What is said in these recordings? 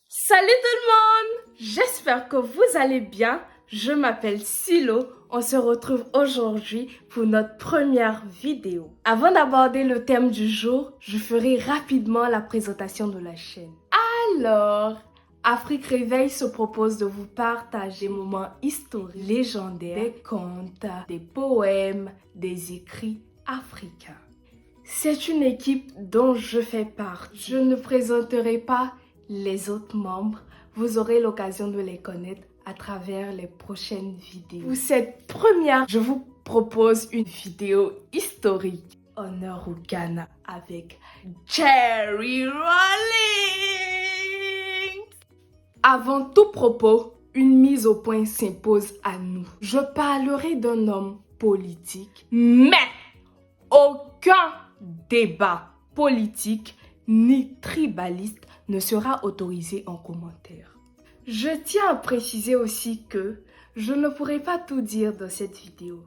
Salut tout le monde! J'espère que vous allez bien. Je m'appelle Silo. On se retrouve aujourd'hui pour notre première vidéo. Avant d'aborder le thème du jour, je ferai rapidement la présentation de la chaîne. Alors, Afrique Réveil se propose de vous partager des moments historiques, légendaires, des contes, des poèmes, des écrits africains. C'est une équipe dont je fais partie. Je ne présenterai pas les autres membres. Vous aurez l'occasion de les connaître à travers les prochaines vidéos. Pour cette première, je vous propose une vidéo historique. Honneur au Ghana avec Jerry Rawlings. Avant tout propos, une mise au point s'impose à nous. Je parlerai d'un homme politique, mais aucun débat politique ni tribaliste ne sera autorisé en commentaire. Je tiens à préciser aussi que je ne pourrai pas tout dire dans cette vidéo,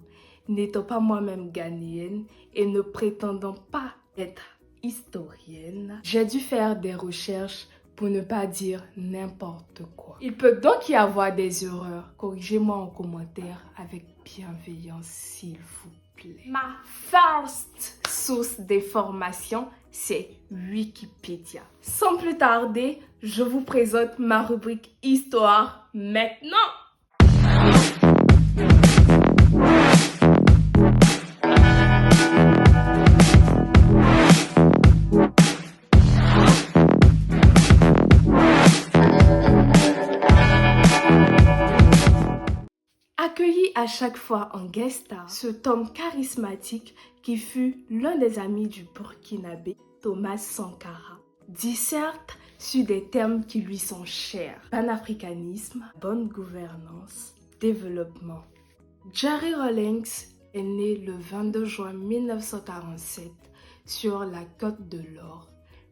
n'étant pas moi-même ghanéenne et ne prétendant pas être historienne. J'ai dû faire des recherches pour ne pas dire n'importe quoi. Il peut donc y avoir des erreurs. Corrigez-moi en commentaire avec bienveillance, s'il vous plaît. Ma first source d'information, c'est Wikipédia. Sans plus tarder, je vous présente ma rubrique Histoire maintenant. Accueilli à chaque fois en guest star, cet homme charismatique qui fut l'un des amis du Burkinabé, Thomas Sankara, disserte sur des thèmes qui lui sont chers: panafricanisme, bonne gouvernance, développement. Jerry Rawlings est né le 22 juin 1947 sur la Côte de l'Or,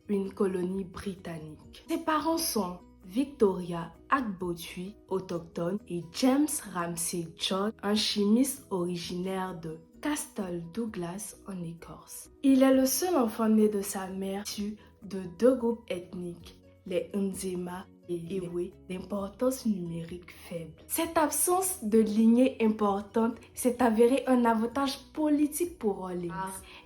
une colonie britannique. Ses parents sont Victoria Agbotui, autochtone, et James Ramsay John, un chimiste originaire de Castle Douglas en Écosse. Il est le seul enfant né de sa mère issu de deux groupes ethniques, les Nzema et Ewe, d'importance numérique faible. Cette absence de lignée importante s'est avérée un avantage politique pour Rawlings.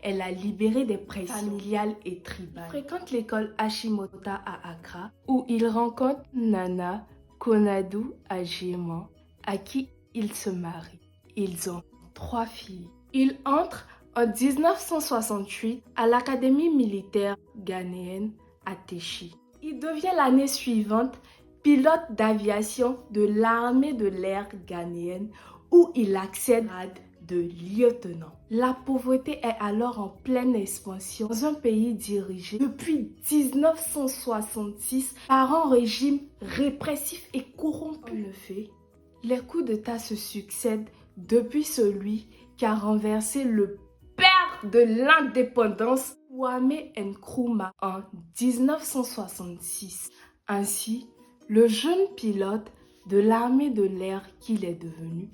Elle a libéré des pressions familiales et tribales. Il fréquente l'école Hashimota à Accra, où il rencontre Nana Konadu Adjemang, à qui il se marie. Ils ont 3 filles. Il entre en 1968 à l'Académie militaire ghanéenne à Téchi. Il devient l'année suivante pilote d'aviation de l'armée de l'air ghanéenne, où il accède au grade de lieutenant. La pauvreté est alors en pleine expansion dans un pays dirigé depuis 1966 par un régime répressif et corrompu. En effet, les coups d'État se succèdent depuis celui qui a renversé le père de l'indépendance, Kwame Nkrumah, en 1966. Ainsi, le jeune pilote de l'armée de l'air qu'il est devenu,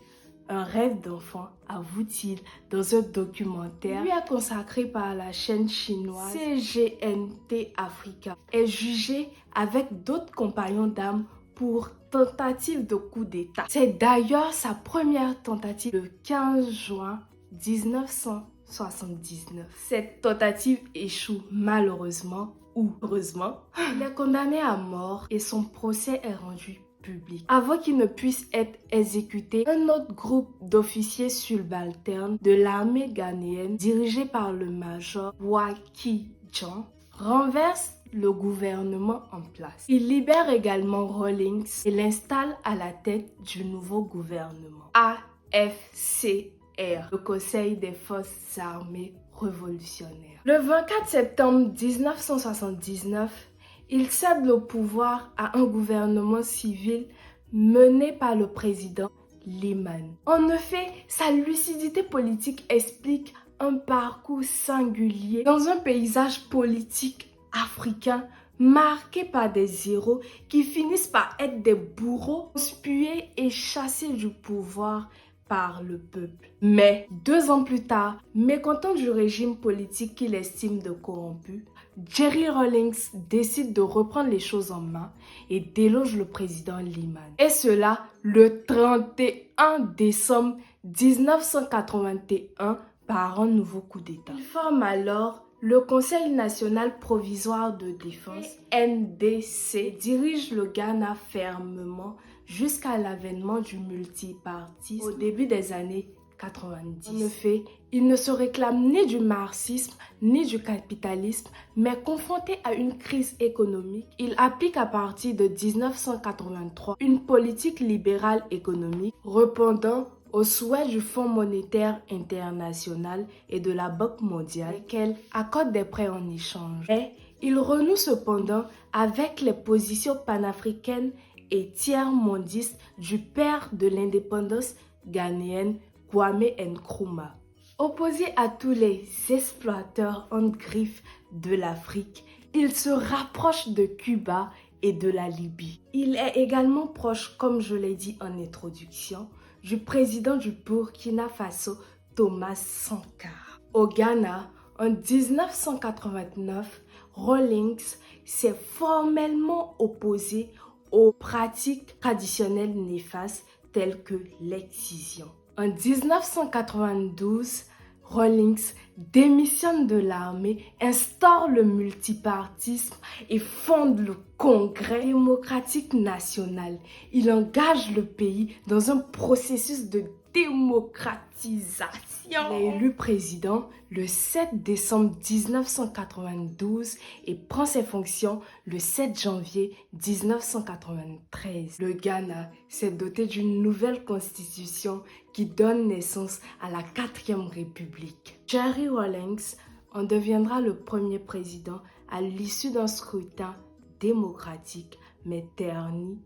un rêve d'enfant, avoue-t-il dans un documentaire lui a consacré par la chaîne chinoise CGNT Africa, est jugé avec d'autres compagnons d'armes pour tentative de coup d'État. C'est d'ailleurs sa première tentative le 15 juin 1979. Cette tentative échoue malheureusement ou heureusement. Il est condamné à mort et son procès est rendu public. Avant qu'il ne puisse être exécuté, un autre groupe d'officiers subalternes de l'armée ghanéenne, dirigé par le major Waki Jan, renverse le gouvernement en place. Il libère également Rawlings et l'installe à la tête du nouveau gouvernement, AFCR, le Conseil des forces armées révolutionnaires. Le 24 septembre 1979, il cède le pouvoir à un gouvernement civil mené par le président Liman. En effet, sa lucidité politique explique un parcours singulier dans un paysage politique africain marqué par des héros qui finissent par être des bourreaux, conspués et chassés du pouvoir par le peuple. Mais 2 ans plus tard, mécontent du régime politique qu'il estime de corrompu, Jerry Rawlings décide de reprendre les choses en main et déloge le président Lyman. Et cela le 31 décembre 1981 par un nouveau coup d'État. Il forme alors le Conseil national provisoire de défense, NDC, et dirige le Ghana fermement jusqu'à l'avènement du multipartisme au début des années 90. En effet, il ne se réclame ni du marxisme ni du capitalisme, mais confronté à une crise économique, il applique à partir de 1983 une politique libérale économique répondant aux souhaits du Fonds monétaire international et de la Banque mondiale, lesquels accordent des prêts en échange. Mais il renoue cependant avec les positions panafricaines et tiers-mondistes du père de l'indépendance ghanéenne, Kwame Nkrumah. Opposé à tous les exploiteurs en griffe de l'Afrique, il se rapproche de Cuba et de la Libye. Il est également proche, comme je l'ai dit en introduction, du président du Burkina Faso, Thomas Sankara. Au Ghana, en 1989, Rawlings s'est formellement opposé aux pratiques traditionnelles néfastes telles que l'excision. En 1992, Rawlings démissionne de l'armée, instaure le multipartisme et fonde le Congrès démocratique national. Il engage le pays dans un processus de démocratisation. Il est élu président le 7 décembre 1992 et prend ses fonctions le 7 janvier 1993. Le Ghana s'est doté d'une nouvelle constitution qui donne naissance à la 4e République. Jerry Rawlings en deviendra le premier président à l'issue d'un scrutin démocratique, mais terni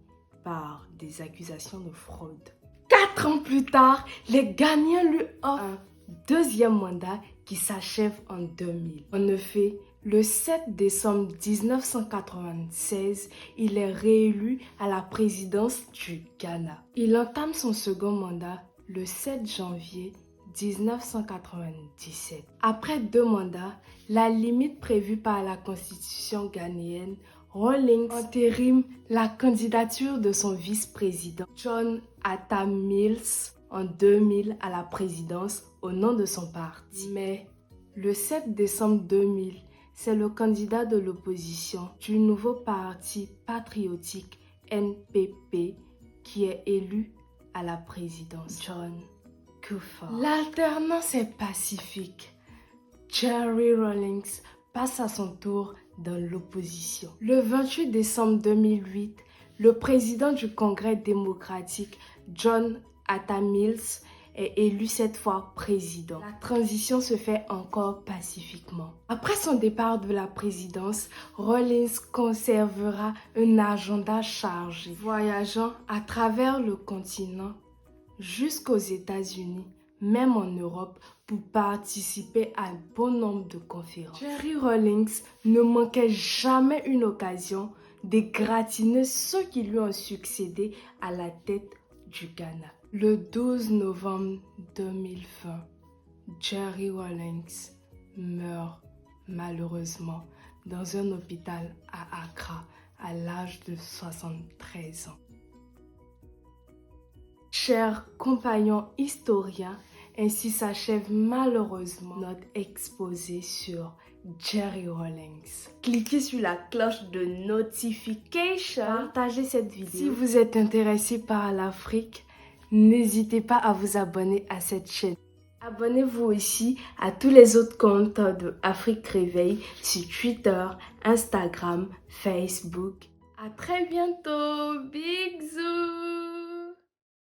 par des accusations de fraude. 4 ans plus tard, les Ghanéens lui offrent un deuxième mandat qui s'achève en 2000. En effet, le 7 décembre 1996, il est réélu à la présidence du Ghana. Il entame son second mandat le 7 janvier 1997. Après 2 mandats, la limite prévue par la constitution ghanéenne, Rawlings entérine la candidature de son vice-président John Atta Mills en 2000 à la présidence au nom de son parti. Mais le 7 décembre 2000, c'est le candidat de l'opposition du nouveau parti patriotique NPP qui est élu à la présidence, John Kufuor. L'alternance est pacifique. Jerry Rawlings passe à son tour dans l'opposition. Le 28 décembre 2008, le président du Congrès démocratique, John Atta Mills, est élu cette fois président. La transition se fait encore pacifiquement. Après son départ de la présidence, Rawlings conservera un agenda chargé, voyageant à travers le continent jusqu'aux États-Unis, même en Europe, pour participer à un bon nombre de conférences. Jerry Rawlings ne manquait jamais une occasion d'égratigner ceux qui lui ont succédé à la tête du Ghana. Le 12 novembre 2020, Jerry Rawlings meurt malheureusement dans un hôpital à Accra à l'âge de 73 ans. Chers compagnons historiens, ainsi s'achève malheureusement notre exposé sur Jerry Rawlings. Cliquez sur la cloche de notification, partagez cette vidéo. Si vous êtes intéressé par l'Afrique, n'hésitez pas à vous abonner à cette chaîne. Abonnez-vous aussi à tous les autres comptes de Afrique Réveil sur Twitter, Instagram, Facebook. À très bientôt. Big Zou.